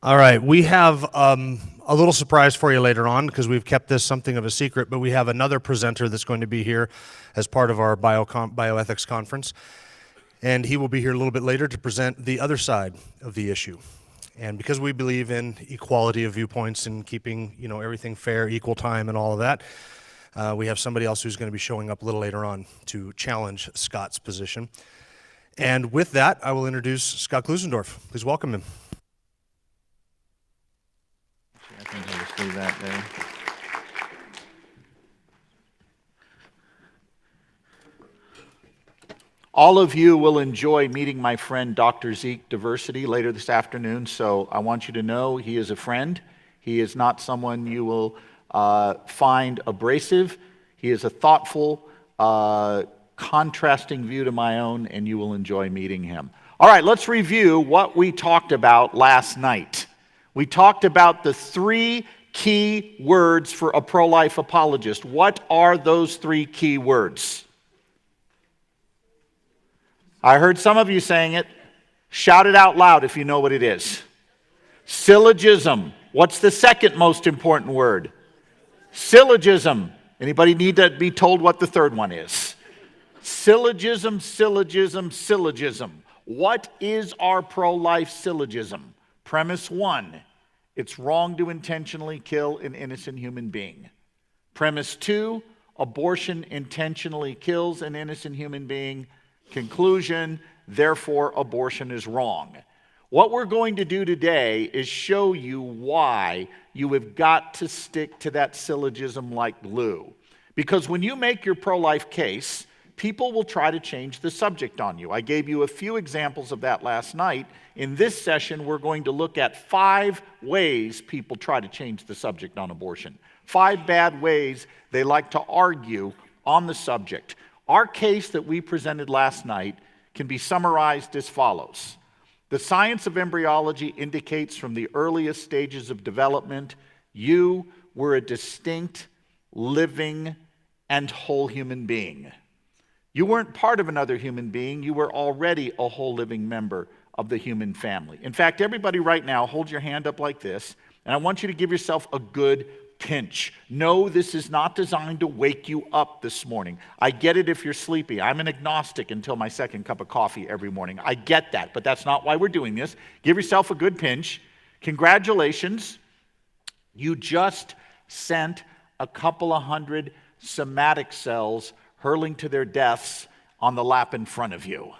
All right, we have a little surprise for you later on because we've kept this something of a secret, but we have another presenter that's going to be here as part of our bioethics conference, and he will be here a little bit later to present the other side of the issue. And because we believe in equality of viewpoints and keeping, everything fair, equal time, and all of that, we have somebody else who's going to be showing up a little later on to challenge Scott's position. And with that, I will introduce Scott Klusendorf. Please welcome him. I think I'll just leave that there. All of you will enjoy meeting my friend Dr. Zeke Diversity later this afternoon, so I want you to know he is a friend. He is not someone you will find abrasive. He is a thoughtful, contrasting view to my own, and you will enjoy meeting him. All right, let's review what we talked about last night. We talked about the 3 key words for a pro-life apologist. What are those 3 key words? I heard some of you saying it. Shout it out loud if you know what it is. Syllogism. What's the second most important word? Syllogism. Anybody need to be told what the third one is? Syllogism, syllogism, syllogism. What is our pro-life syllogism? Premise 1, it's wrong to intentionally kill an innocent human being. Premise 2, abortion intentionally kills an innocent human being. Conclusion, therefore abortion is wrong. What we're going to do today is show you why you have got to stick to that syllogism like glue. Because when you make your pro-life case, people will try to change the subject on you. I gave you a few examples of that last night. In this session, we're going to look at 5 ways people try to change the subject on abortion. 5 bad ways they like to argue on the subject. Our case that we presented last night can be summarized as follows. The science of embryology indicates from the earliest stages of development, you were a distinct, living, and whole human being. You weren't part of another human being. You were already a whole living member of the human family. In fact, everybody right now, hold your hand up like this, and I want you to give yourself a good pinch. No, this is not designed to wake you up this morning. I get it if you're sleepy. I'm an agnostic until my second cup of coffee every morning. I get that, but that's not why we're doing this. Give yourself a good pinch. Congratulations. You just sent a couple of hundred somatic cells hurling to their deaths on the lap in front of you.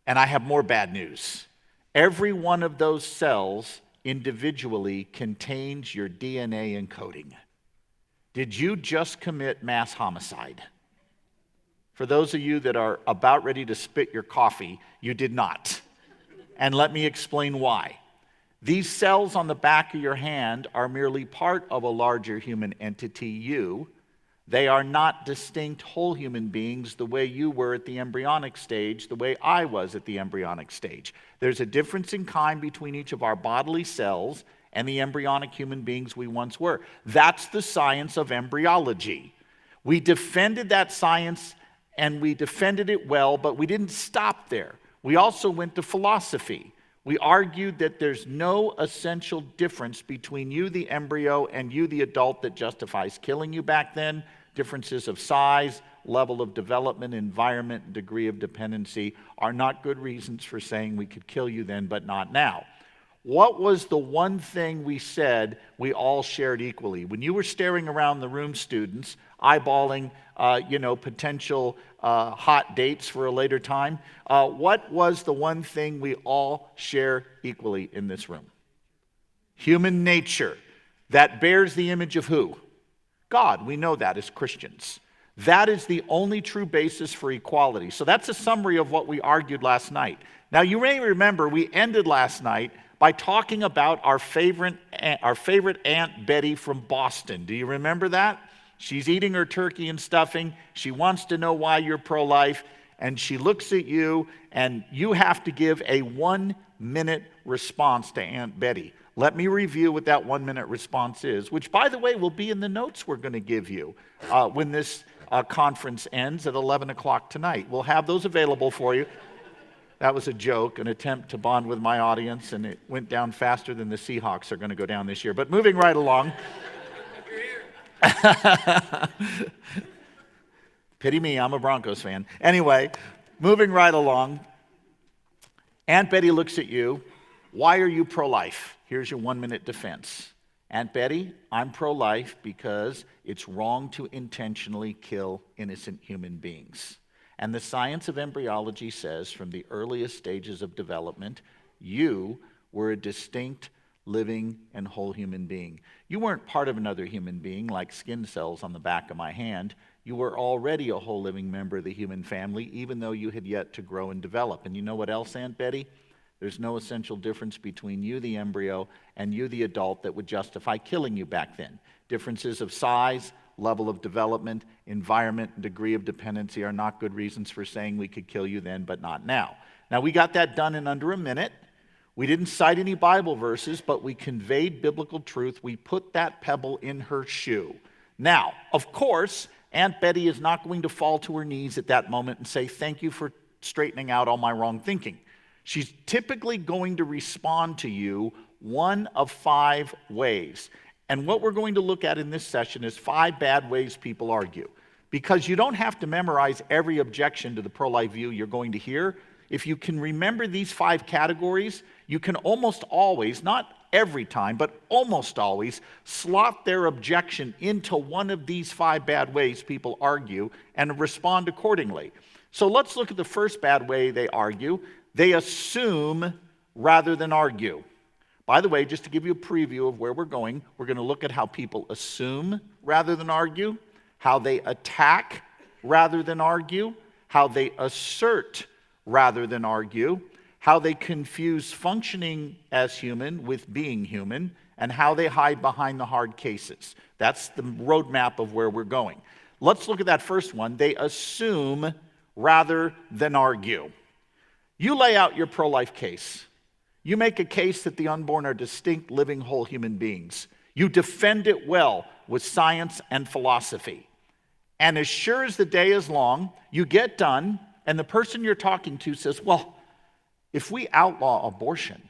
And I have more bad news. Every one of those cells individually contains your DNA encoding. Did you just commit mass homicide? For those of you that are about ready to spit your coffee, you did not. And let me explain why. These cells on the back of your hand are merely part of a larger human entity, you. They are not distinct whole human beings the way you were at the embryonic stage, the way I was at the embryonic stage. There's a difference in kind between each of our bodily cells and the embryonic human beings we once were. That's the science of embryology. We defended that science and we defended it well, but we didn't stop there. We also went to philosophy. We argued that there's no essential difference between you, the embryo, and you, the adult, that justifies killing you back then. Differences of size, level of development, environment, degree of dependency are not good reasons for saying we could kill you then, but not now. What was the one thing we said we all shared equally? When you were staring around the room, students, eyeballing, potential hot dates for a later time, what was the one thing we all share equally in this room? Human nature. That bears the image of who? God. We know that as Christians. That is the only true basis for equality. So that's a summary of what we argued last night. Now, you may remember we ended last night by talking about our favorite Aunt Betty from Boston. Do you remember that? She's eating her turkey and stuffing. She wants to know why you're pro-life, and she looks at you, and you have to give a 1-minute response to Aunt Betty. Let me review what that 1-minute response is, which, by the way, will be in the notes we're going to give you when this conference ends at 11 o'clock tonight. We'll have those available for you. That was a joke, an attempt to bond with my audience, and it went down faster than the Seahawks are going to go down this year. But moving right along. Pity me, I'm a Broncos fan. Anyway, moving right along. Aunt Betty looks at you. Why are you pro-life? Here's your 1-minute defense. Aunt Betty, I'm pro-life because it's wrong to intentionally kill innocent human beings. And the science of embryology says from the earliest stages of development, you were a distinct, living, and whole human being. You weren't part of another human being like skin cells on the back of my hand. You were already a whole living member of the human family, even though you had yet to grow and develop. And you know what else, Aunt Betty? There's no essential difference between you, the embryo, and you, the adult, that would justify killing you back then. Differences of size, level of development, environment, and degree of dependency are not good reasons for saying we could kill you then, but not now. Now, we got that done in under a minute. We didn't cite any Bible verses, but we conveyed biblical truth. We put that pebble in her shoe. Now, of course, Aunt Betty is not going to fall to her knees at that moment and say, thank you for straightening out all my wrong thinking. She's typically going to respond to you one of 5 ways. And what we're going to look at in this session is 5 bad ways people argue. Because you don't have to memorize every objection to the pro-life view you're going to hear. If you can remember these 5 categories, you can almost always, not every time, but almost always, slot their objection into one of these 5 bad ways people argue and respond accordingly. So let's look at the first bad way they argue. They assume rather than argue. By the way, just to give you a preview of where we're going to look at how people assume rather than argue, how they attack rather than argue, how they assert rather than argue, how they confuse functioning as human with being human, and how they hide behind the hard cases. That's the roadmap of where we're going. Let's look at that first one. They assume rather than argue. You lay out your pro-life case. You make a case that the unborn are distinct, living, whole human beings. You defend it well with science and philosophy. And as sure as the day is long, you get done, and the person you're talking to says, well, if we outlaw abortion,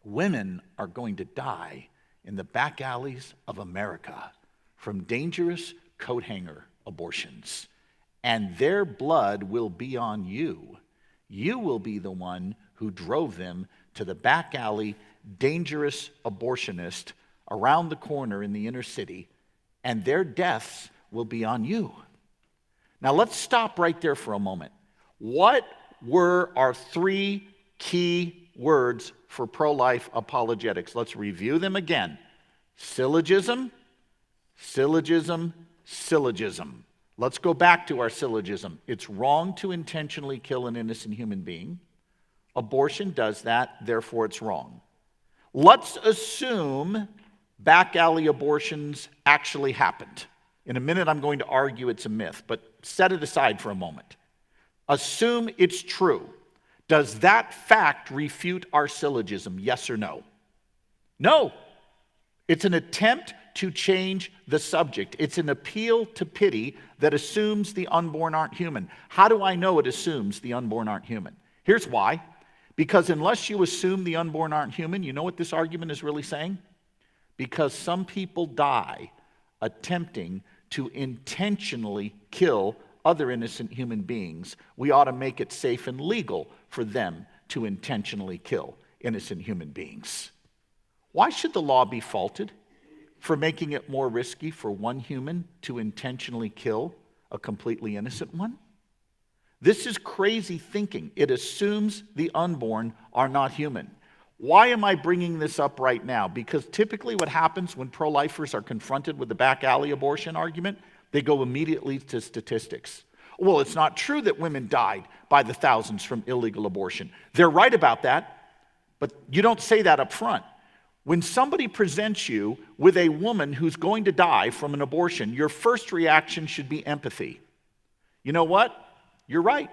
women are going to die in the back alleys of America from dangerous coat hanger abortions. And their blood will be on you. You will be the one who drove them to the back alley, dangerous abortionist around the corner in the inner city, and their deaths will be on you. Now let's stop right there for a moment. What were our 3 key words for pro-life apologetics? Let's review them again. Syllogism, syllogism, syllogism. Let's go back to our syllogism. It's wrong to intentionally kill an innocent human being. Abortion does that, therefore it's wrong. Let's assume back alley abortions actually happened. In a minute, I'm going to argue it's a myth, but set it aside for a moment. Assume it's true. Does that fact refute our syllogism, yes or no? No. It's an attempt to change the subject. It's an appeal to pity that assumes the unborn aren't human. How do I know it assumes the unborn aren't human? Here's why. Because unless you assume the unborn aren't human, you know what this argument is really saying? Because some people die attempting to intentionally kill other innocent human beings, we ought to make it safe and legal for them to intentionally kill innocent human beings. Why should the law be faulted for making it more risky for one human to intentionally kill a completely innocent one? This is crazy thinking. It assumes the unborn are not human. Why am I bringing this up right now? Because typically what happens when pro-lifers are confronted with the back alley abortion argument, they go immediately to statistics. Well, it's not true that women died by the thousands from illegal abortion. They're right about that, but you don't say that up front. When somebody presents you with a woman who's going to die from an abortion, your first reaction should be empathy. You know what? You're right.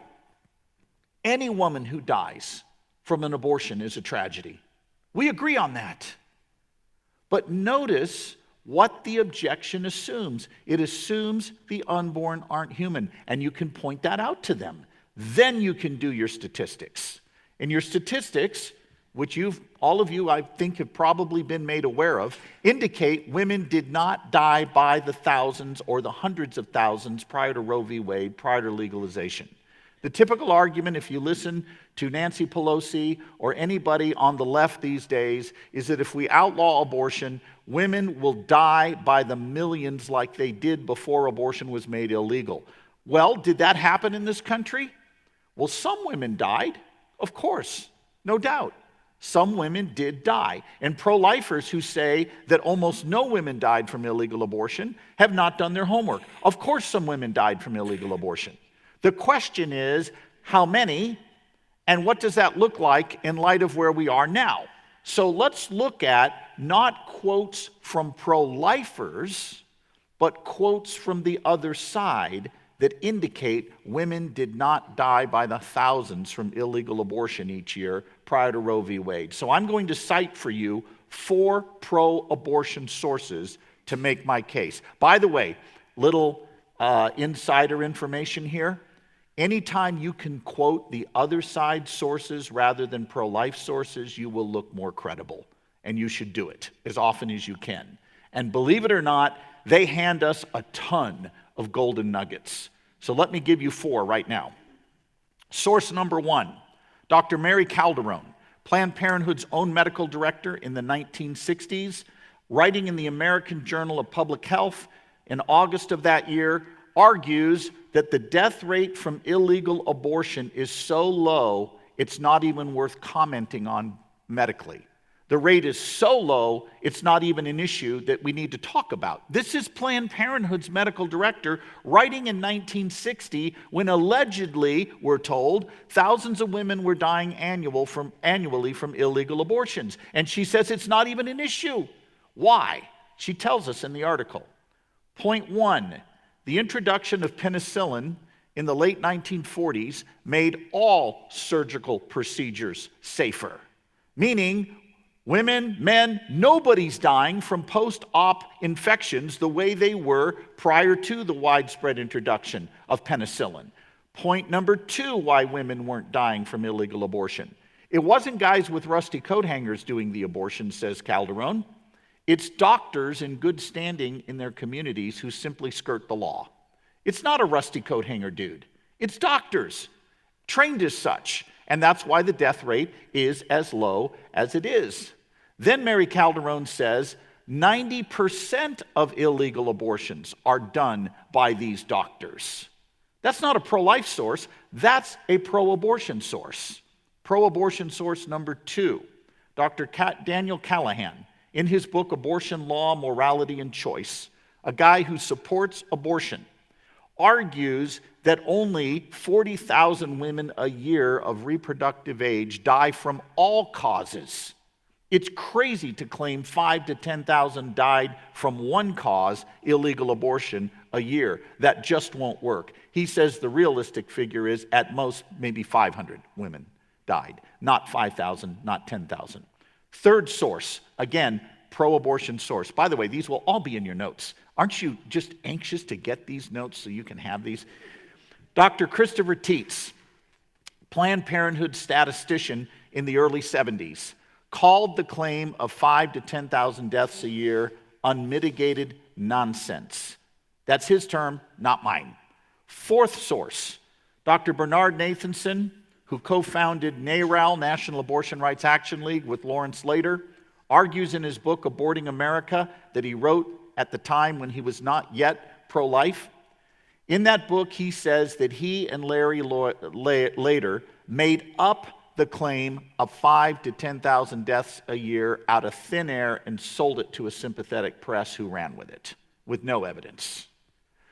Any woman who dies from an abortion is a tragedy. We agree on that. But notice what the objection assumes. It assumes the unborn aren't human, and you can point that out to them. Then you can do your statistics. And your statistics, which all of you, I think, have probably been made aware of, indicate women did not die by the thousands or the hundreds of thousands prior to Roe v. Wade, prior to legalization. The typical argument, if you listen to Nancy Pelosi or anybody on the left these days, is that if we outlaw abortion, women will die by the millions like they did before abortion was made illegal. Well, did that happen in this country? Well, some women died, of course, no doubt. Some women did die. And pro-lifers who say that almost no women died from illegal abortion have not done their homework. Of course some women died from illegal abortion. The question is, how many, and what does that look like in light of where we are now? So let's look at not quotes from pro-lifers, but quotes from the other side that indicate women did not die by the thousands from illegal abortion each year prior to Roe v. Wade. So I'm going to cite for you 4 pro-abortion sources to make my case. By the way, little insider information here. Anytime you can quote the other side sources rather than pro-life sources, you will look more credible. And you should do it as often as you can. And believe it or not, they hand us a ton of golden nuggets. So let me give you 4 right now. Source number 1, Dr. Mary Calderon, Planned Parenthood's own medical director in the 1960s, writing in the American Journal of Public Health in August of that year, argues that the death rate from illegal abortion is so low, it's not even worth commenting on medically. The rate is so low, it's not even an issue that we need to talk about. This is Planned Parenthood's medical director writing in 1960 when allegedly, we're told, thousands of women were dying annually from illegal abortions. And she says it's not even an issue. Why? She tells us in the article. Point 1, the introduction of penicillin in the late 1940s made all surgical procedures safer, meaning women, men, nobody's dying from post-op infections the way they were prior to the widespread introduction of penicillin. Point number 2, why women weren't dying from illegal abortion. It wasn't guys with rusty coat hangers doing the abortion, says Calderon. It's doctors in good standing in their communities who simply skirt the law. It's not a rusty coat hanger dude. It's doctors, trained as such. And that's why the death rate is as low as it is. Then Mary Calderon says 90% of illegal abortions are done by these doctors. That's not a pro-life source. That's a pro-abortion source. Pro-abortion source number 2, Dr. Daniel Callahan, in his book Abortion Law, Morality, and Choice, a guy who supports abortion, argues that only 40,000 women a year of reproductive age die from all causes. It's crazy to claim 5,000 to 10,000 died from one cause, illegal abortion, a year. That just won't work. He says the realistic figure is at most maybe 500 women died, not 5,000, not 10,000. Third source, again, pro-abortion source. By the way, these will all be in your notes. Aren't you just anxious to get these notes so you can have these? Dr. Christopher Tietz, Planned Parenthood statistician in the early 70s, called the claim of 5,000 to 10,000 deaths a year unmitigated nonsense. That's his term, not mine. Fourth source, Dr. Bernard Nathanson, who co-founded NARAL, National Abortion Rights Action League, with Lawrence Slater, argues in his book Aborting America that he wrote at the time when he was not yet pro-life. In that book, he says that he and Larry Later made up the claim of 5,000 to 10,000 deaths a year out of thin air and sold it to a sympathetic press who ran with it, with no evidence.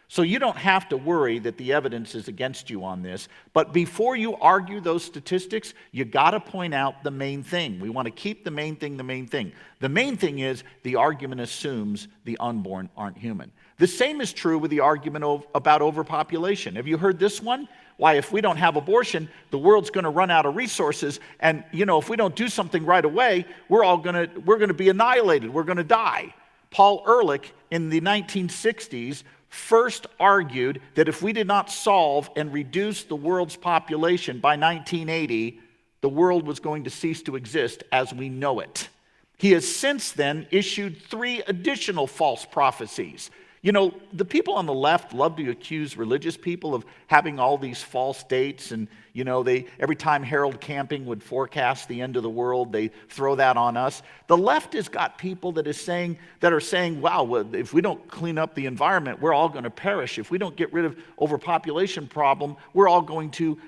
So you don't have to worry that the evidence is against you on this, but before you argue those statistics, you got to point out the main thing. We want to keep the main thing the main thing. The main thing is the argument assumes the unborn aren't human. The same is true with the argument about overpopulation. Have you heard this one? Why, if we don't have abortion, the world's going to run out of resources, and if we don't do something right away, we're going to be annihilated. We're going to die. Paul Ehrlich in the 1960s first argued that if we did not solve and reduce the world's population by 1980, the world was going to cease to exist as we know it. He has since then issued 3 additional false prophecies. You know, the people on the left love to accuse religious people of having all these false dates, and you know, every time Harold Camping would forecast the end of the world, they throw that on us. The left has got people that are saying, wow, well, if we don't clean up the environment, we're all going to perish. If we don't get rid of overpopulation problem, we're all going to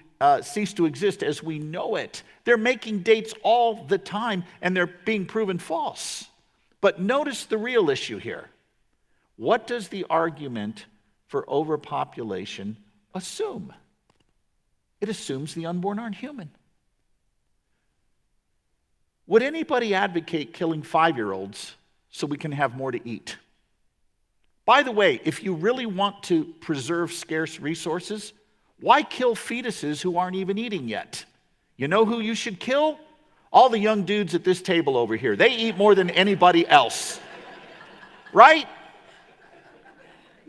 cease to exist as we know it. They're making dates all the time, and they're being proven false. But notice the real issue here. What does the argument for overpopulation assume? It assumes the unborn aren't human. Would anybody advocate killing 5-year-olds so we can have more to eat? By the way, if you really want to preserve scarce resources, why kill fetuses who aren't even eating yet? You know who you should kill? All the young dudes at this table over here. They eat more than anybody else. Right?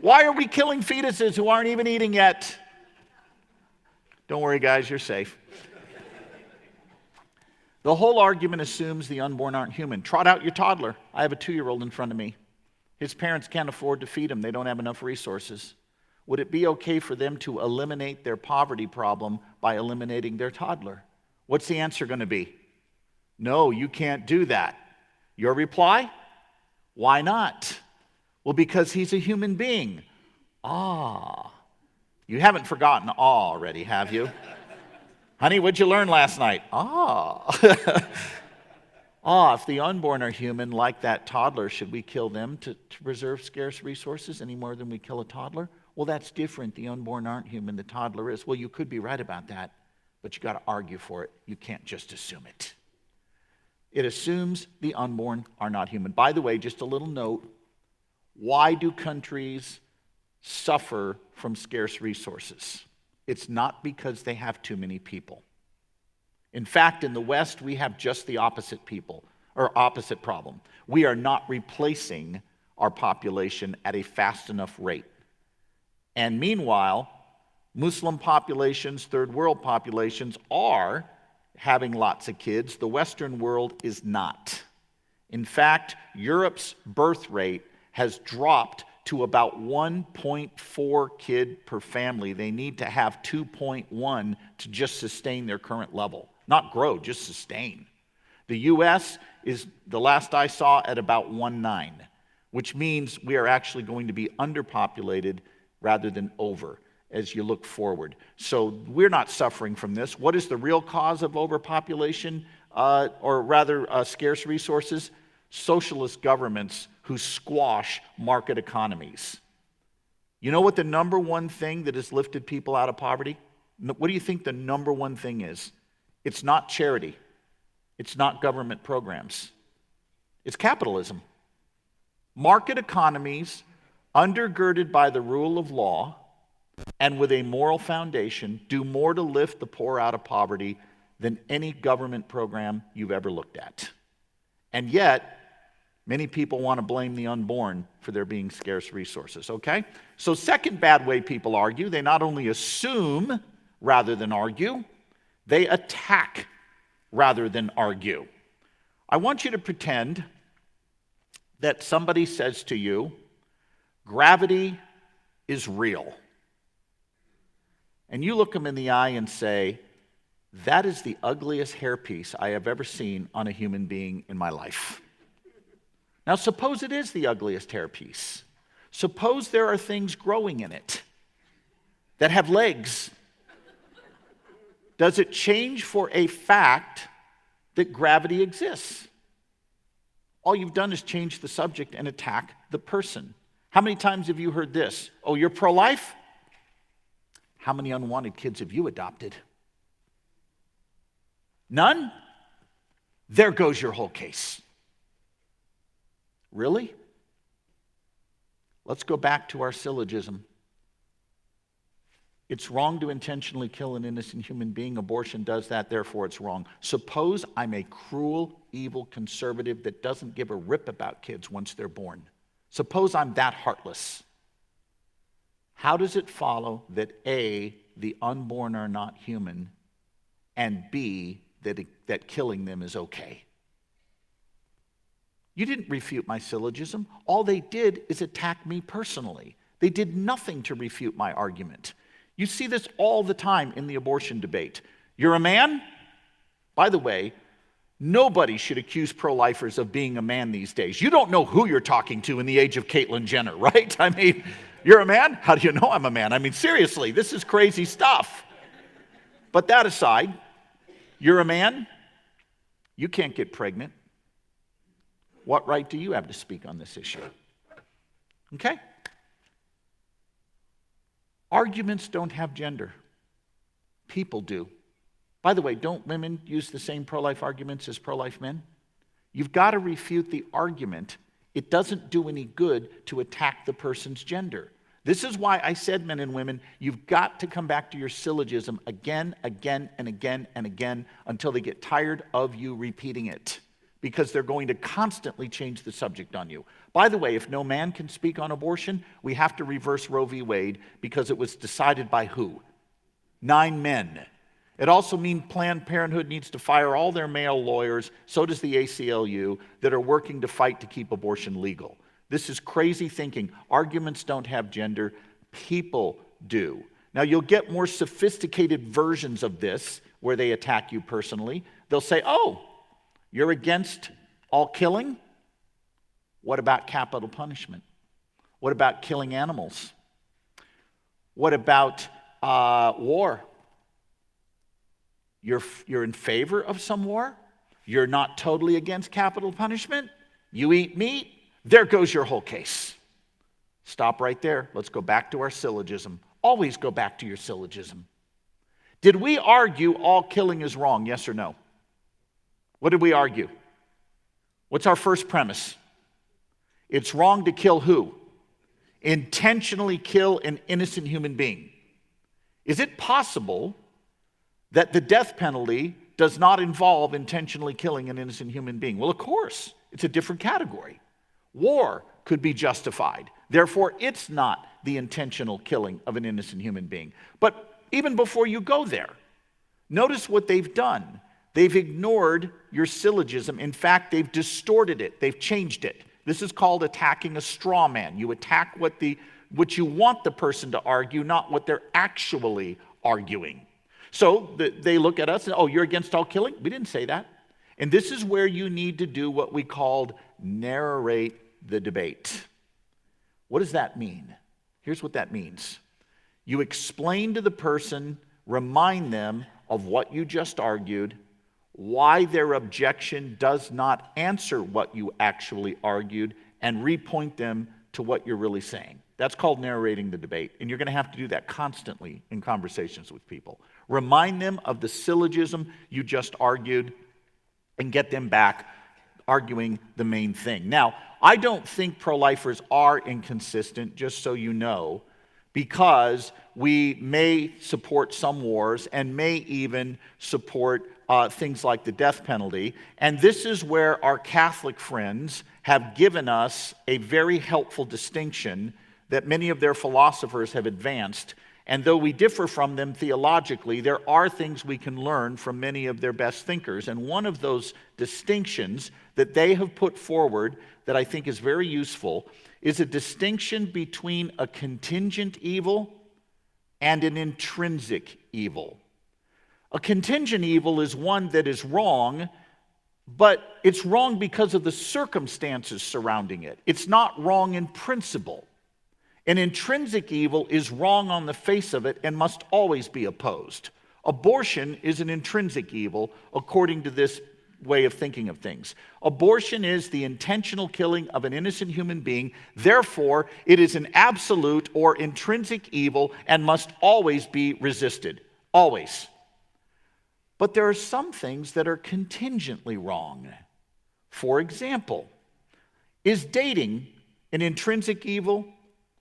Why are we killing fetuses who aren't even eating yet? Don't worry, guys, you're safe. The whole argument assumes the unborn aren't human. Trot out your toddler. I have a 2-year-old in front of me. His parents can't afford to feed him. They don't have enough resources. Would it be okay for them to eliminate their poverty problem by eliminating their toddler? What's the answer going to be? No, you can't do that. Your reply? Why not? Well, because he's a human being. You haven't forgotten already, have you? Honey, what'd you learn last night? If the unborn are human, like that toddler, should we kill them to preserve scarce resources any more than we kill a toddler? Well, that's different. The unborn aren't human, the toddler is. Well, you could be right about that, but you got to argue for it. You can't just assume it. It assumes the unborn are not human. By the way, just a little note. Why do countries suffer from scarce resources? It's not because they have too many people. In fact, in the West, we have just the opposite problem. We are not replacing our population at a fast enough rate. And meanwhile, Muslim populations, third world populations are having lots of kids. The Western world is not. In fact, Europe's birth rate has dropped to about 1.4 kid per family. They need to have 2.1 to just sustain their current level. Not grow, just sustain. The U.S. is, the last I saw, at about 1.9, which means we are actually going to be underpopulated rather than over as you look forward. So we're not suffering from this. What is the real cause of overpopulation, or rather scarce resources? Socialist governments who squash market economies. You know what the number one thing that has lifted people out of poverty? What do you think the number one thing is? It's not charity. It's not government programs. It's capitalism. Market economies, undergirded by the rule of law and with a moral foundation, do more to lift the poor out of poverty than any government program you've ever looked at. And yet, many people want to blame the unborn for there being scarce resources, okay? So second bad way people argue, they not only assume rather than argue, they attack rather than argue. I want you to pretend that somebody says to you, gravity is real. And you look them in the eye and say, that is the ugliest hairpiece I have ever seen on a human being in my life. Now, suppose it is the ugliest hairpiece. Suppose there are things growing in it that have legs. Does it change for a fact that gravity exists? All you've done is change the subject and attack the person. How many times have you heard this? Oh, you're pro-life? How many unwanted kids have you adopted? None? There goes your whole case. Really? Let's go back to our syllogism. It's wrong to intentionally kill an innocent human being. Abortion does that, therefore it's wrong. Suppose I'm a cruel, evil conservative that doesn't give a rip about kids once they're born. Suppose I'm that heartless. How does it follow that A, the unborn are not human, and B, that killing them is okay. You didn't refute my syllogism. All they did is attack me personally. They did nothing to refute my argument. You see this all the time in the abortion debate. You're a man? By the way, nobody should accuse pro-lifers of being a man these days. You don't know who you're talking to in the age of Caitlyn Jenner, right? I mean, you're a man? How do you know I'm a man? I mean, seriously, this is crazy stuff. But that aside, you're a man? You can't get pregnant. What right do you have to speak on this issue? Okay? Arguments don't have gender. People do. By the way, don't women use the same pro-life arguments as pro-life men? You've got to refute the argument. It doesn't do any good to attack the person's gender. This is why I said, men and women, you've got to come back to your syllogism again, again, and again, and again until they get tired of you repeating it, because they're going to constantly change the subject on you. By the way, if no man can speak on abortion, we have to reverse Roe v. Wade because it was decided by who? 9 men. It also means Planned Parenthood needs to fire all their male lawyers, so does the ACLU, that are working to fight to keep abortion legal. This is crazy thinking. Arguments don't have gender. People do. Now, you'll get more sophisticated versions of this where they attack you personally. They'll say, oh, you're against all killing? What about capital punishment? What about killing animals? What about war? You're in favor of some war? You're not totally against capital punishment? You eat meat? There goes your whole case. Stop right there. Let's go back to our syllogism. Always go back to your syllogism. Did we argue all killing is wrong? Yes or no? What did we argue? What's our first premise? It's wrong to kill who? Intentionally kill an innocent human being. Is it possible that the death penalty does not involve intentionally killing an innocent human being? Well, of course, it's a different category. War could be justified. Therefore, it's not the intentional killing of an innocent human being. But even before you go there, notice what they've done. They've ignored your syllogism. In fact, they've distorted it. They've changed it. This is called attacking a straw man. You attack what you want the person to argue, not what they're actually arguing. So they look at us and, oh, you're against all killing? We didn't say that. And this is where you need to do what we called narrate the debate. What does that mean? Here's what that means. You explain to the person, remind them of what you just argued, why their objection does not answer what you actually argued, and repoint them to what you're really saying. That's called narrating the debate, and you're going to have to do that constantly in conversations with people. Remind them of the syllogism you just argued and get them back arguing the main thing. Now, I don't think pro-lifers are inconsistent, just so you know, because we may support some wars and may even support things like the death penalty. And this is where our Catholic friends have given us a very helpful distinction that many of their philosophers have advanced. And though we differ from them theologically, there are things we can learn from many of their best thinkers. And one of those distinctions that they have put forward that I think is very useful is a distinction between a contingent evil and an intrinsic evil. A contingent evil is one that is wrong, but it's wrong because of the circumstances surrounding it. It's not wrong in principle. An intrinsic evil is wrong on the face of it and must always be opposed. Abortion is an intrinsic evil according to this way of thinking of things. Abortion is the intentional killing of an innocent human being. Therefore, it is an absolute or intrinsic evil and must always be resisted. Always. But there are some things that are contingently wrong. For example, is dating an intrinsic evil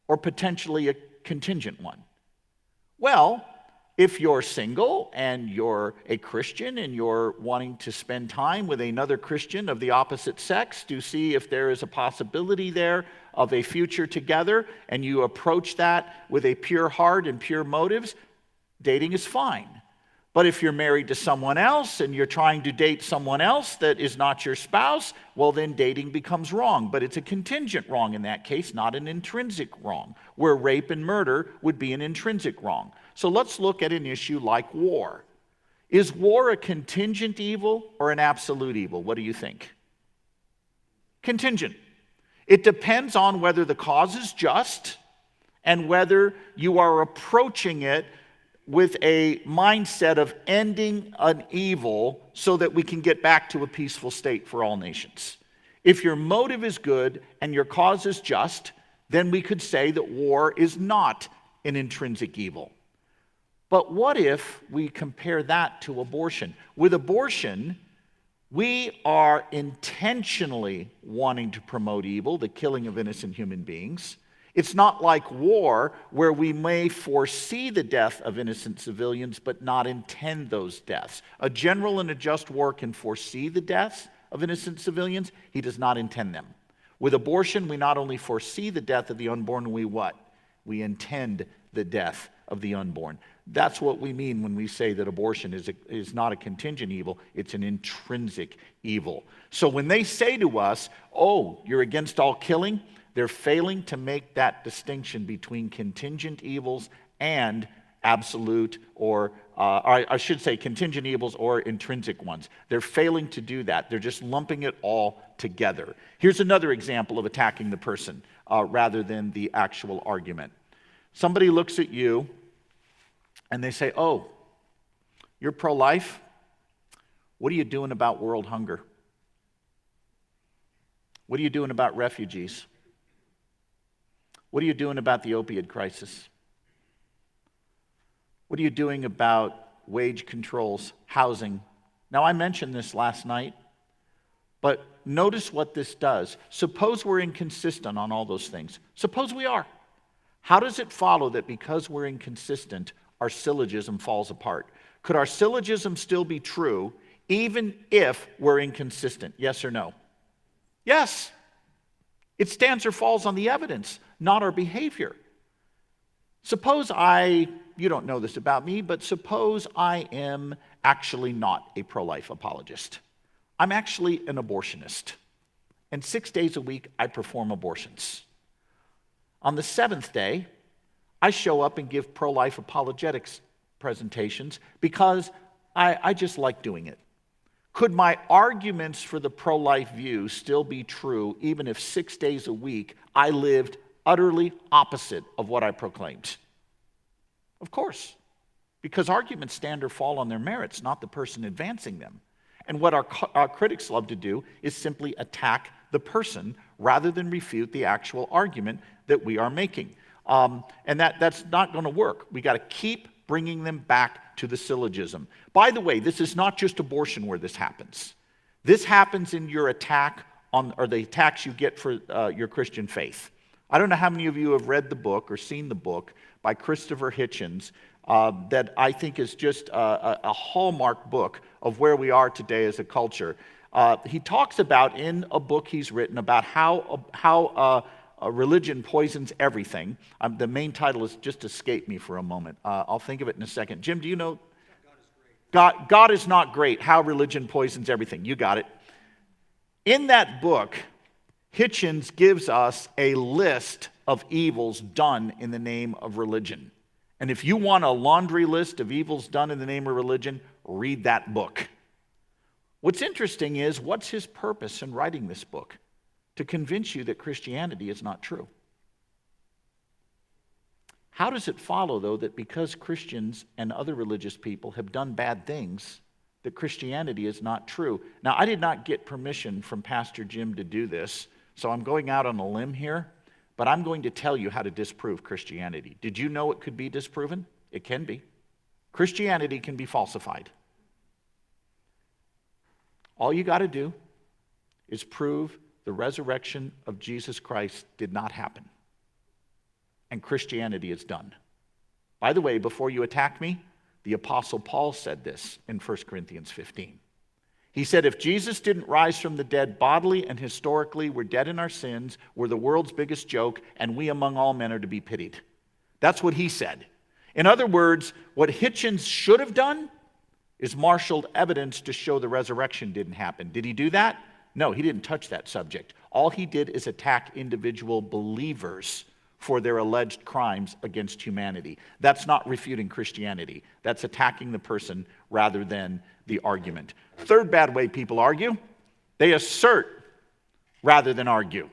or potentially a contingent one? Well, if you're single and you're a Christian and you're wanting to spend time with another Christian of the opposite sex to see if there is a possibility there of a future together, and you approach that with a pure heart and pure motives, dating is fine. But if you're married to someone else and you're trying to date someone else that is not your spouse, well, then dating becomes wrong. But it's a contingent wrong in that case, not an intrinsic wrong, where rape and murder would be an intrinsic wrong. So let's look at an issue like war. Is war a contingent evil or an absolute evil? What do you think? Contingent. It depends on whether the cause is just and whether you are approaching it with a mindset of ending an evil so that we can get back to a peaceful state for all nations. If your motive is good and your cause is just, then we could say that war is not an intrinsic evil. But what if we compare that to abortion? With abortion, we are intentionally wanting to promote evil, the killing of innocent human beings. It's not like war, where we may foresee the death of innocent civilians but not intend those deaths. A general in a just war can foresee the deaths of innocent civilians. He does not intend them. With abortion, we not only foresee the death of the unborn, we what? We intend the death of the unborn. That's what we mean when we say that abortion is not a contingent evil, it's an intrinsic evil. So when they say to us, oh, you're against all killing, they're failing to make that distinction between contingent evils and absolute or I should say contingent evils or intrinsic ones. They're failing to do that. They're just lumping it all together. Here's another example of attacking the person rather than the actual argument. Somebody looks at you and they say, oh, you're pro-life? What are you doing about world hunger? What are you doing about refugees? What are you doing about the opioid crisis? What are you doing about wage controls, housing? Now, I mentioned this last night, but notice what this does. Suppose we're inconsistent on all those things. Suppose we are. How does it follow that because we're inconsistent, our syllogism falls apart? Could our syllogism still be true even if we're inconsistent? Yes or no? Yes. It stands or falls on the evidence, not our behavior. Suppose you don't know this about me, but suppose I am actually not a pro-life apologist. I'm actually an abortionist. And 6 days a week, I perform abortions. On the 7th day, I show up and give pro-life apologetics presentations because I just like doing it. Could my arguments for the pro-life view still be true even if 6 days a week I lived utterly opposite of what I proclaimed? Of course, because arguments stand or fall on their merits, not the person advancing them. And what our critics love to do is simply attack the person rather than refute the actual argument that we are making. And that's not going to work. We got to keep bringing them back to the syllogism. By the way, this is not just abortion where this happens. This happens in your attack on, or the attacks you get for your Christian faith. I don't know how many of you have read the book or seen the book by Christopher Hitchens that I think is just a hallmark book of where we are today as a culture. He talks about in a book he's written about how religion poisons everything. The main title has just escaped me for a moment. I'll think of it in a second. Jim, do you know? God is not great. How religion poisons everything. You got it. In that book, Hitchens gives us a list of evils done in the name of religion. And if you want a laundry list of evils done in the name of religion, read that book. What's interesting is, what's his purpose in writing this book? To convince you that Christianity is not true. How does it follow, though, that because Christians and other religious people have done bad things, that Christianity is not true? Now, I did not get permission from Pastor Jim to do this, so I'm going out on a limb here, but I'm going to tell you how to disprove Christianity. Did you know it could be disproven? It can be. Christianity can be falsified. All you got to do is prove the resurrection of Jesus Christ did not happen. And Christianity is done. By the way, before you attack me, the Apostle Paul said this in 1 Corinthians 15. He said, if Jesus didn't rise from the dead bodily and historically, we're dead in our sins, we're the world's biggest joke, and we among all men are to be pitied. That's what he said. In other words, what Hitchens should have done is marshaled evidence to show the resurrection didn't happen. Did he do that? No, he didn't touch that subject. All he did is attack individual believers for their alleged crimes against humanity. That's not refuting Christianity. That's attacking the person rather than the argument. Third bad way people argue, they assert rather than argue.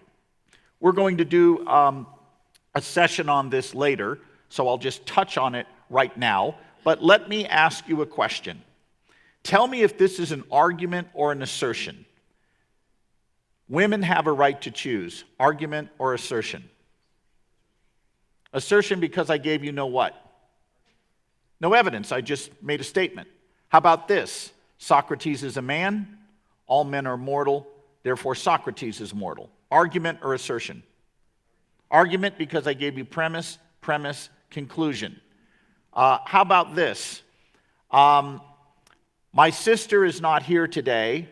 We're going to do a session on this later, so I'll just touch on it right now. But let me ask you a question. Tell me if this is an argument or an assertion. Women have a right to choose, argument or assertion. Assertion because I gave you no what? No evidence, I just made a statement. How about this? Socrates is a man, all men are mortal, therefore Socrates is mortal. Argument or assertion? Argument because I gave you premise, conclusion. How about this? My sister is not here today,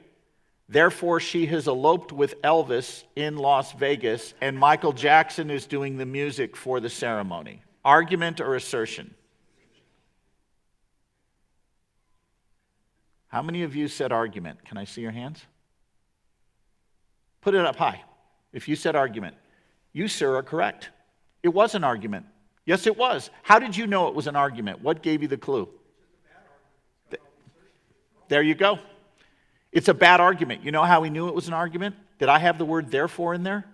therefore she has eloped with Elvis in Las Vegas, and Michael Jackson is doing the music for the ceremony. Argument or assertion? How many of you said argument? Can I see your hands? Put it up high. If you said argument, you, sir, are correct. It was an argument. Yes, it was. How did you know it was an argument? What gave you the clue? There you go. It's a bad argument. You know how we knew it was an argument? Did I have the word therefore in there?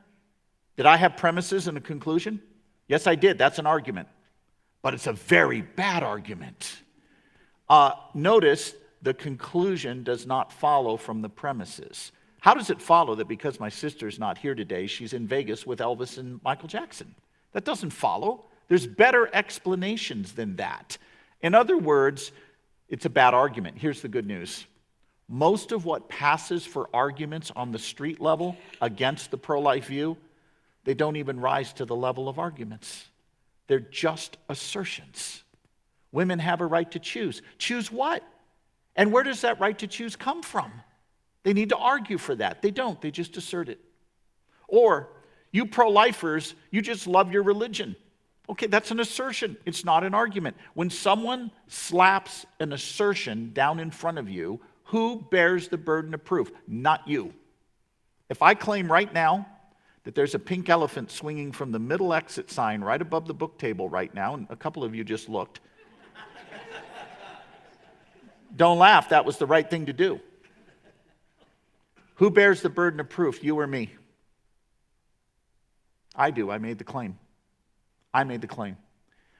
Did I have premises and a conclusion? Yes, I did. That's an argument. But it's a very bad argument. Notice the conclusion does not follow from the premises. How does it follow that because my sister's not here today, she's in Vegas with Elvis and Michael Jackson? That doesn't follow. There's better explanations than that. In other words, it's a bad argument. Here's the good news. Most of what passes for arguments on the street level against the pro-life view, they don't even rise to the level of arguments. They're just assertions. Women have a right to choose. Choose what? And where does that right to choose come from? They need to argue for that. They don't. They just assert it. Or, you pro-lifers, you just love your religion. Okay, that's an assertion. It's not an argument. When someone slaps an assertion down in front of you, who bears the burden of proof? Not you. If I claim right now that there's a pink elephant swinging from the middle exit sign right above the book table right now, and a couple of you just looked, don't laugh, that was the right thing to do. Who bears the burden of proof, you or me? I do. I made the claim. I made the claim.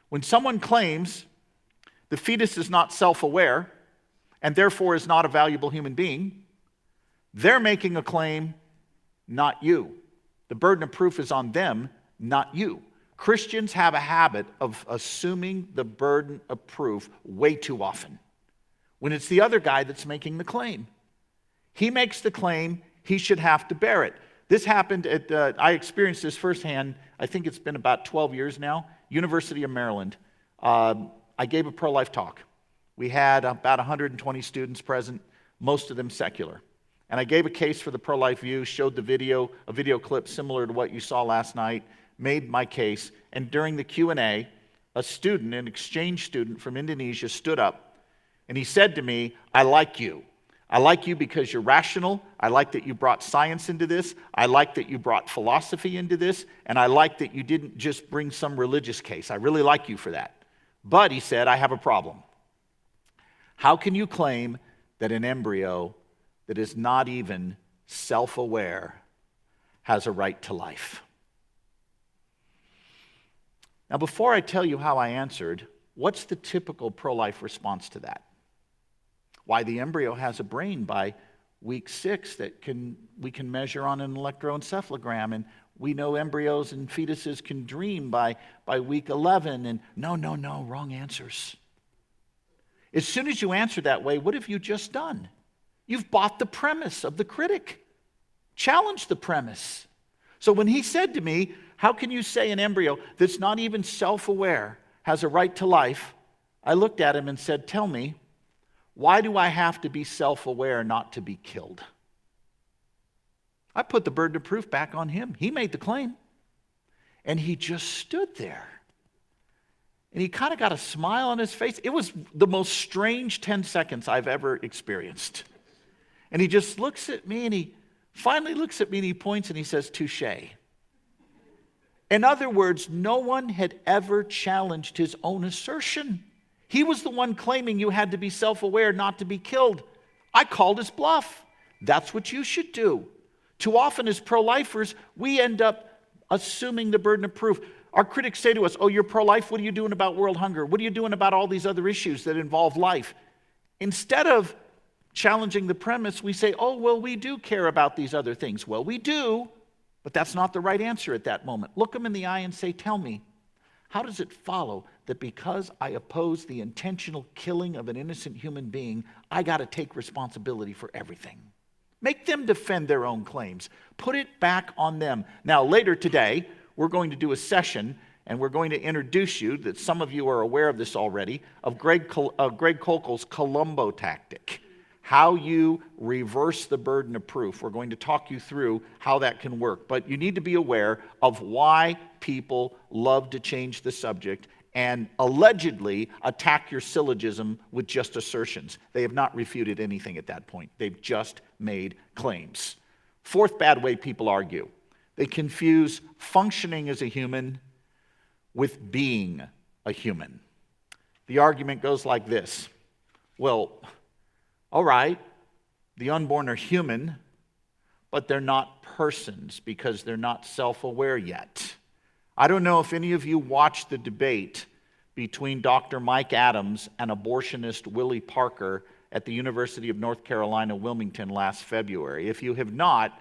When someone claims the fetus is not self-aware and therefore is not a valuable human being, they're making a claim, not you. The burden of proof is on them, not you. Christians have a habit of assuming the burden of proof way too often when it's the other guy that's making the claim. He makes the claim, he should have to bear it. This happened at, I experienced this firsthand, I think it's been about 12 years now, University of Maryland. I gave a pro-life talk. We had about 120 students present, most of them secular. And I gave a case for the pro-life view, showed the video, a video clip similar to what you saw last night, made my case, and during the Q&A, a student, an exchange student from Indonesia stood up, and he said to me, I like you. I like you because you're rational. I like that you brought science into this. I like that you brought philosophy into this. And I like that you didn't just bring some religious case. I really like you for that. But, he said, I have a problem. How can you claim that an embryo that is not even self-aware has a right to life? Now, before I tell you how I answered, what's the typical pro-life response to that? Why, the embryo has a brain by week 6 that we can measure on an electroencephalogram, and we know embryos and fetuses can dream by week 11, and no, wrong answers. As soon as you answer that way, what have you just done? You've bought the premise of the critic. Challenge the premise. So when he said to me, how can you say an embryo that's not even self-aware has a right to life? I looked at him and said, tell me, why do I have to be self-aware not to be killed? I put the burden of proof back on him. He made the claim. And he just stood there. And he kind of got a smile on his face. It was the most strange 10 seconds I've ever experienced. And he just looks at me, and he finally looks at me, and he points, and he says, "Touché." In other words, no one had ever challenged his own assertion. He was the one claiming you had to be self-aware not to be killed. I called his bluff. That's what you should do. Too often as pro-lifers, we end up assuming the burden of proof. Our critics say to us, "Oh, you're pro-life, what are you doing about world hunger? What are you doing about all these other issues that involve life?" Instead of challenging the premise, we say, "Oh, well, we do care about these other things." Well, we do, but that's not the right answer at that moment. Look them in the eye and say, "Tell me, how does it follow that because I oppose the intentional killing of an innocent human being, I got to take responsibility for everything?" Make them defend their own claims. Put it back on them. Now, later today, we're going to do a session, and we're going to introduce you, that some of you are aware of this already, of Greg Koelkel's Columbo tactic. How you reverse the burden of proof. We're going to talk you through how that can work. But you need to be aware of why people love to change the subject and allegedly attack your syllogism with just assertions. They have not refuted anything at that point. They've just made claims. Fourth bad way people argue. They confuse functioning as a human with being a human. The argument goes like this. Well, all right, the unborn are human, but they're not persons because they're not self-aware yet. I don't know if any of you watched the debate between Dr. Mike Adams and abortionist Willie Parker at the University of North Carolina, Wilmington last February. If you have not,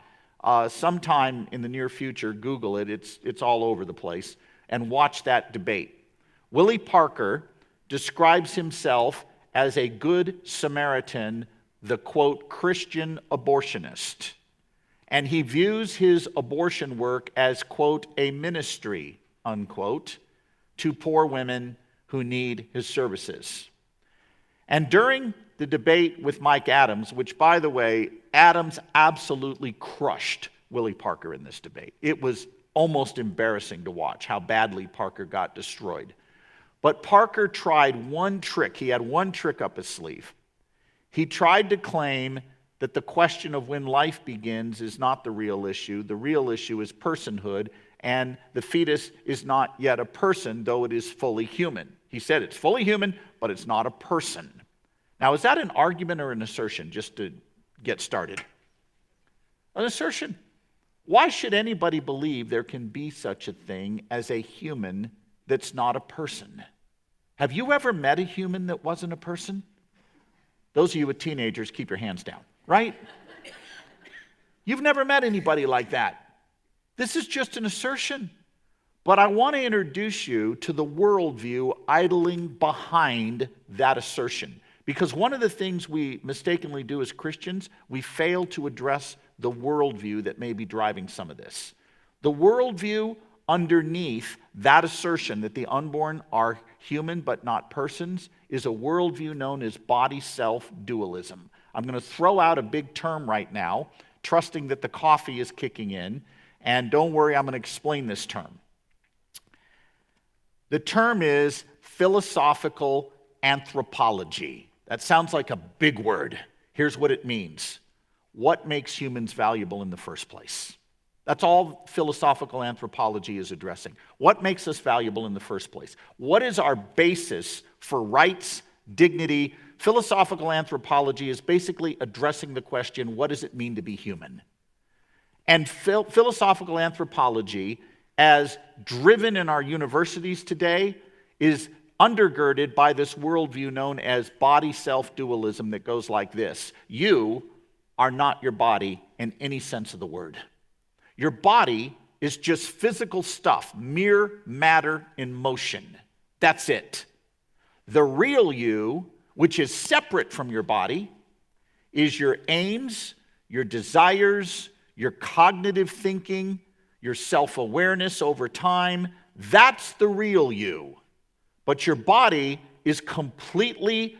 sometime in the near future, Google it. It's all over the place, and watch that debate. Willie Parker describes himself as a good Samaritan, the, quote, Christian abortionist. And he views his abortion work as, quote, a ministry, unquote, to poor women who need his services. And during the debate with Mike Adams, which, by the way, Adams absolutely crushed Willie Parker in this debate. It was almost embarrassing to watch how badly Parker got destroyed. But Parker tried one trick. He had one trick up his sleeve. He tried to claim that the question of when life begins is not the real issue. The real issue is personhood, and the fetus is not yet a person, though it is fully human. He said it's fully human, but it's not a person. Now, is that an argument or an assertion, just to get started? An assertion. Why should anybody believe there can be such a thing as a human that's not a person? Have you ever met a human that wasn't a person? Those of you with teenagers, keep your hands down, right? You've never met anybody like that. This is just an assertion. But I want to introduce you to the worldview idling behind that assertion. Because one of the things we mistakenly do as Christians, we fail to address the worldview that may be driving some of this. The worldview underneath that assertion that the unborn are human but not persons is a worldview known as body-self dualism. I'm going to throw out a big term right now, trusting that the coffee is kicking in, and don't worry, I'm going to explain this term. The term is philosophical anthropology. That sounds like a big word. Here's what it means. What makes humans valuable in the first place? That's all philosophical anthropology is addressing. What makes us valuable in the first place? What is our basis for rights, dignity? Philosophical anthropology is basically addressing the question, what does it mean to be human? And philosophical anthropology, as driven in our universities today, is undergirded by this worldview known as body-self dualism that goes like this. You are not your body in any sense of the word. Your body is just physical stuff, mere matter in motion. That's it. The real you, which is separate from your body, is your aims, your desires, your cognitive thinking, your self-awareness over time. That's the real you. But your body is completely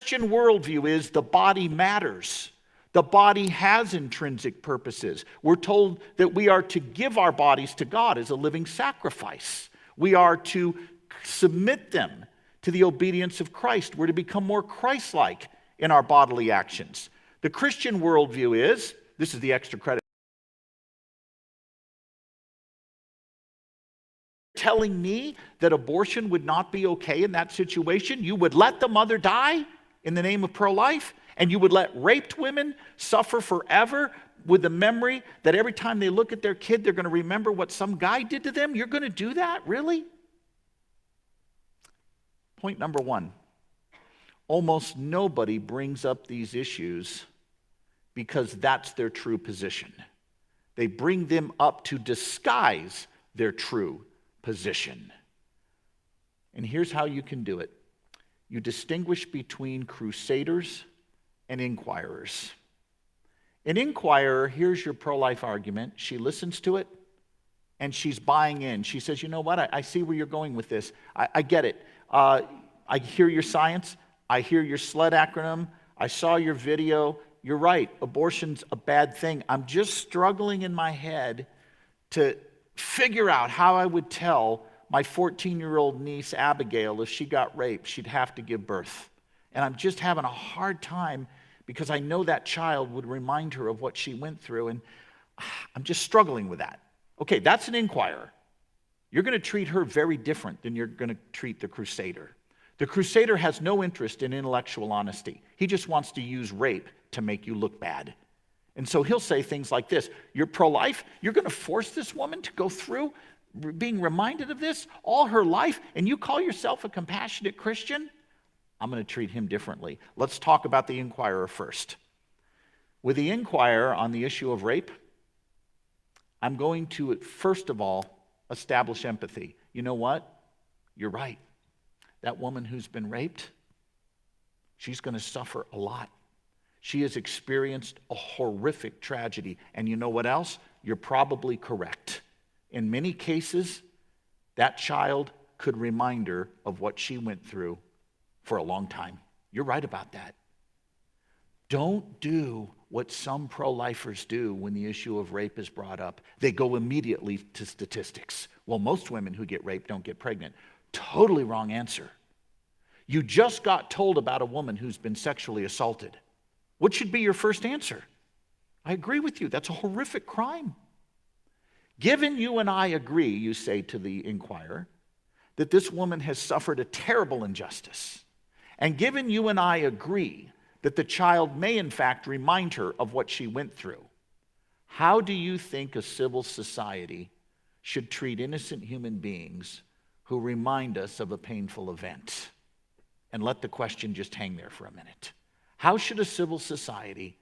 Christian worldview is the body matters. The body has intrinsic purposes. We're told that we are to give our bodies to God as a living sacrifice. We are to submit them to the obedience of Christ. We're to become more Christ-like in our bodily actions. The Christian worldview is, this is the extra credit, telling me that abortion would not be okay in that situation. You would let the mother die in the name of pro-life, and you would let raped women suffer forever with the memory that every time they look at their kid, they're going to remember what some guy did to them? You're going to do that? Really? Point number one. Almost nobody brings up these issues because that's their true position. They bring them up to disguise their true position. And here's how you can do it. You distinguish between crusaders and inquirers. An inquirer hears your pro-life argument, she listens to it, and she's buying in. She says, you know what, I see where you're going with this. I get it. I hear your science. I hear your SLED acronym. I saw your video. You're right, abortion's a bad thing. I'm just struggling in my head to figure out how I would tell my 14-year-old niece, Abigail, if she got raped, she'd have to give birth. And I'm just having a hard time because I know that child would remind her of what she went through, and I'm just struggling with that. Okay, that's an inquirer. You're going to treat her very different than you're going to treat the crusader. The crusader has no interest in intellectual honesty. He just wants to use rape to make you look bad. And so he'll say things like this: you're pro-life, you're going to force this woman to go through being reminded of this all her life, and you call yourself a compassionate Christian? I'm going to treat him differently. Let's talk about the inquirer first. With the inquirer on the issue of rape, I'm going to, first of all, establish empathy. You know what? You're right. That woman who's been raped, she's going to suffer a lot. She has experienced a horrific tragedy. And you know what else? You're probably correct. In many cases, that child could remind her of what she went through for a long time. You're right about that. Don't do what some pro-lifers do when the issue of rape is brought up. They go immediately to statistics. Well, most women who get raped don't get pregnant. Totally wrong answer. You just got told about a woman who's been sexually assaulted. What should be your first answer? I agree with you. That's a horrific crime. Given you and I agree, you say to the inquirer, that this woman has suffered a terrible injustice, and given you and I agree that the child may in fact remind her of what she went through, how do you think a civil society should treat innocent human beings who remind us of a painful event? And let the question just hang there for a minute. How should a civil society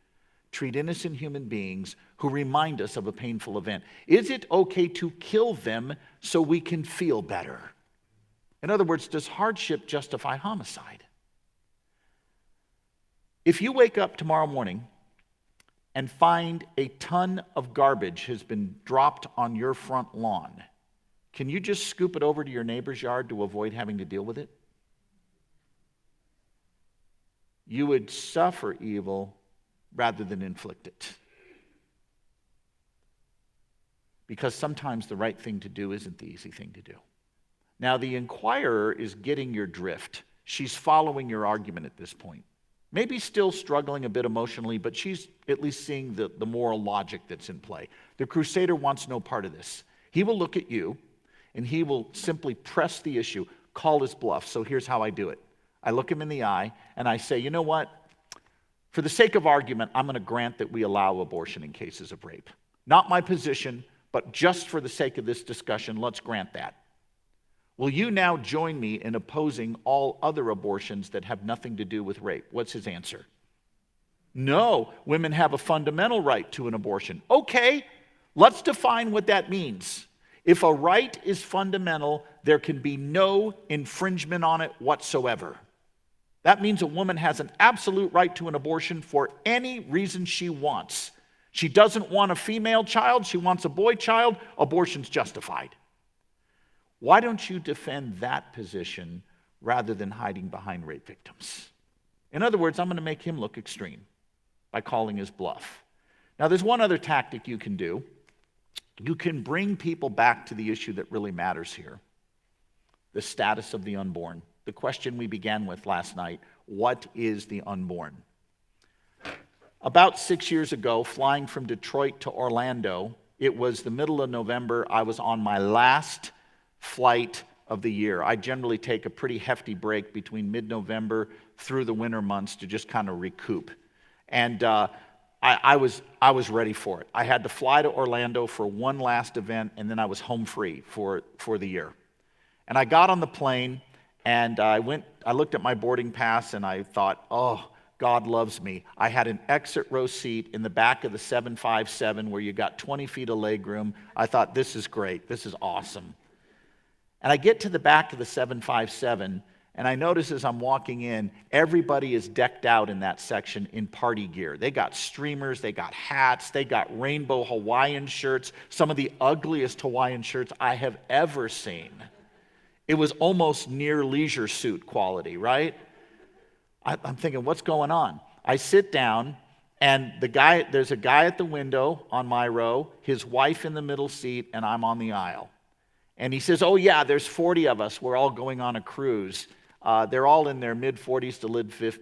treat innocent human beings who remind us of a painful event? Is it okay to kill them so we can feel better? In other words, does hardship justify homicide? If you wake up tomorrow morning and find a ton of garbage has been dropped on your front lawn, can you just scoop it over to your neighbor's yard to avoid having to deal with it? You would suffer evil rather than inflict it. Because sometimes the right thing to do isn't the easy thing to do. Now, the inquirer is getting your drift. She's following your argument at this point. Maybe still struggling a bit emotionally, but she's at least seeing the moral logic that's in play. The crusader wants no part of this. He will look at you, and he will simply press the issue, call his bluff. So here's how I do it. I look him in the eye, and I say, you know what? For the sake of argument, I'm going to grant that we allow abortion in cases of rape. Not my position, but just for the sake of this discussion, let's grant that. Will you now join me in opposing all other abortions that have nothing to do with rape? What's his answer? No, women have a fundamental right to an abortion. Okay, let's define what that means. If a right is fundamental, there can be no infringement on it whatsoever. That means a woman has an absolute right to an abortion for any reason she wants. She doesn't want a female child, she wants a boy child, abortion's justified. Why don't you defend that position rather than hiding behind rape victims? In other words, I'm going to make him look extreme by calling his bluff. Now, there's one other tactic you can do. You can bring people back to the issue that really matters here, the status of the unborn. The question we began with last night, what is the unborn? About 6 years ago, flying from Detroit to Orlando, it was the middle of November. I was on my last flight of the year. I generally take a pretty hefty break between mid-November through the winter months to just kind of recoup. And I was ready for it. I had to fly to Orlando for one last event, and then I was home free for the year. And I got on the plane, and I looked at my boarding pass, and I thought, oh, God loves me. I had an exit row seat in the back of the 757 where you got 20 feet of legroom. I thought, this is great. This is awesome. And I get to the back of the 757, and I notice as I'm walking in, everybody is decked out in that section in party gear. They got streamers, they got hats, they got rainbow Hawaiian shirts, some of the ugliest Hawaiian shirts I have ever seen. It was almost near leisure suit quality, right? I'm thinking, what's going on? I sit down, and there's a guy at the window on my row, his wife in the middle seat, and I'm on the aisle. And he says, oh yeah, there's 40 of us. We're all going on a cruise. They're all in their mid-40s to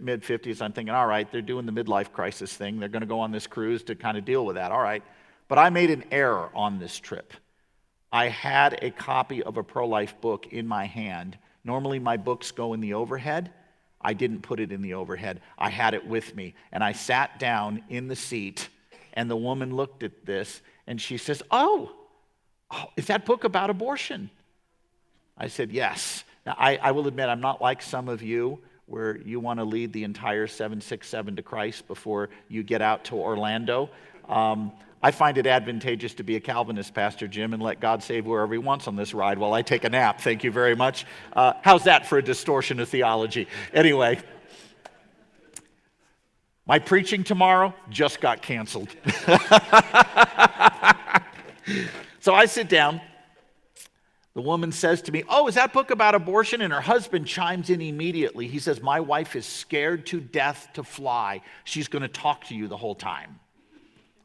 mid-50s. I'm thinking, all right, they're doing the midlife crisis thing. They're going to go on this cruise to kind of deal with that. All right. But I made an error on this trip. I had a copy of a pro-life book in my hand. Normally my books go in the overhead. I didn't put it in the overhead. I had it with me. And I sat down in the seat, and the woman looked at this, and she says, oh, is that book about abortion? I said, yes. Now, I will admit, I'm not like some of you where you want to lead the entire 767 to Christ before you get out to Orlando. I find it advantageous to be a Calvinist, Pastor Jim, and let God save wherever he wants on this ride while I take a nap. Thank you very much. How's that for a distortion of theology? Anyway, my preaching tomorrow just got canceled. So I sit down. The woman says to me, oh, is that book about abortion? And her husband chimes in immediately. He says, my wife is scared to death to fly. She's going to talk to you the whole time.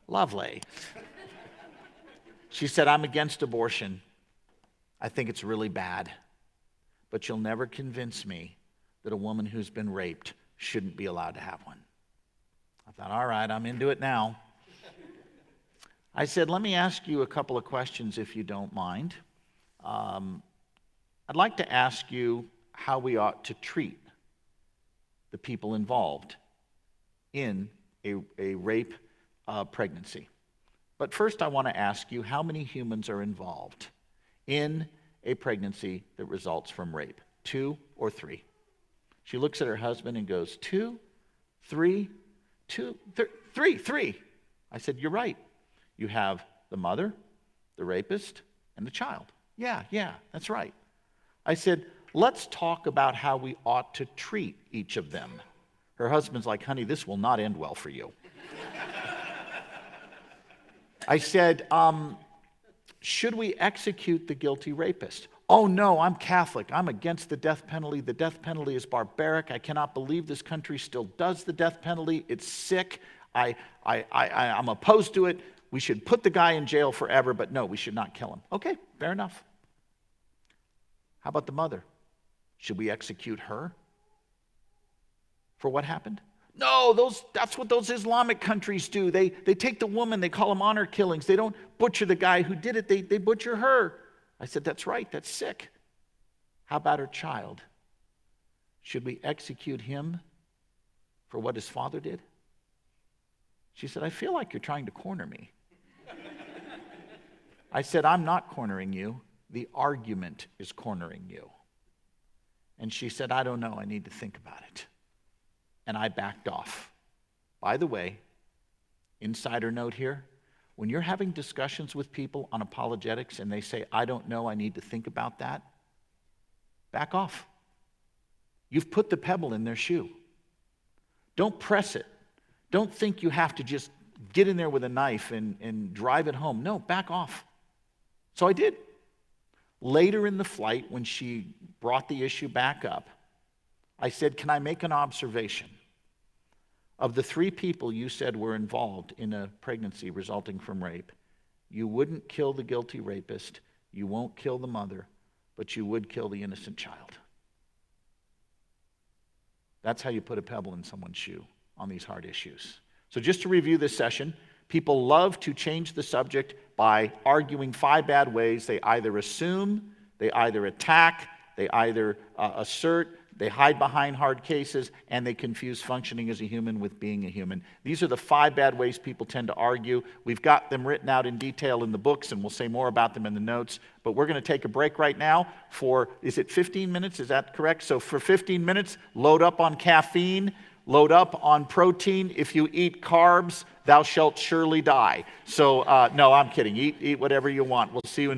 Lovely. She said, I'm against abortion. I think it's really bad. But you'll never convince me that a woman who's been raped shouldn't be allowed to have one. I thought, all right, I'm into it now. I said, let me ask you a couple of questions if you don't mind. I'd like to ask you how we ought to treat the people involved in a rape pregnancy. But first I want to ask you, how many humans are involved in a pregnancy that results from rape? 2 or 3? She looks at her husband and goes, 2, 3, 2, 3. I said, you're right. You have the mother, the rapist, and the child. Yeah, that's right. I said, let's talk about how we ought to treat each of them. Her husband's like, honey, this will not end well for you. I said, should we execute the guilty rapist? Oh no, I'm Catholic. I'm against the death penalty. The death penalty is barbaric. I cannot believe this country still does the death penalty. It's sick. I'm opposed to it. We should put the guy in jail forever, but no, we should not kill him. Okay, fair enough. How about the mother? Should we execute her for what happened? No, that's what those Islamic countries do. They take the woman, they call them honor killings. They don't butcher the guy who did it, they butcher her. I said, that's right, that's sick. How about her child? Should we execute him for what his father did? She said, I feel like you're trying to corner me. I said, I'm not cornering you. The argument is cornering you. And she said, I don't know. I need to think about it. And I backed off. By the way, insider note here, when you're having discussions with people on apologetics and they say, I don't know, I need to think about that, back off. You've put the pebble in their shoe. Don't press it. Don't think you have to just get in there with a knife and drive it home. No, back off. So I did. Later in the flight, when she brought the issue back up, I said, can I make an observation? of the 3 people you said were involved in a pregnancy resulting from rape, you wouldn't kill the guilty rapist, you won't kill the mother, but you would kill the innocent child. That's how you put a pebble in someone's shoe on these hard issues. So just to review this session, people love to change the subject by arguing 5 bad ways. They either assume, they either attack, they either assert, they hide behind hard cases, and they confuse functioning as a human with being a human. These are the 5 bad ways people tend to argue. We've got them written out in detail in the books, and we'll say more about them in the notes. But we're going to take a break right now for, is it 15 minutes? Is that correct? So for 15 minutes, load up on caffeine, load up on protein. If you eat carbs, thou shalt surely die. So, no, I'm kidding. Eat whatever you want. We'll see you in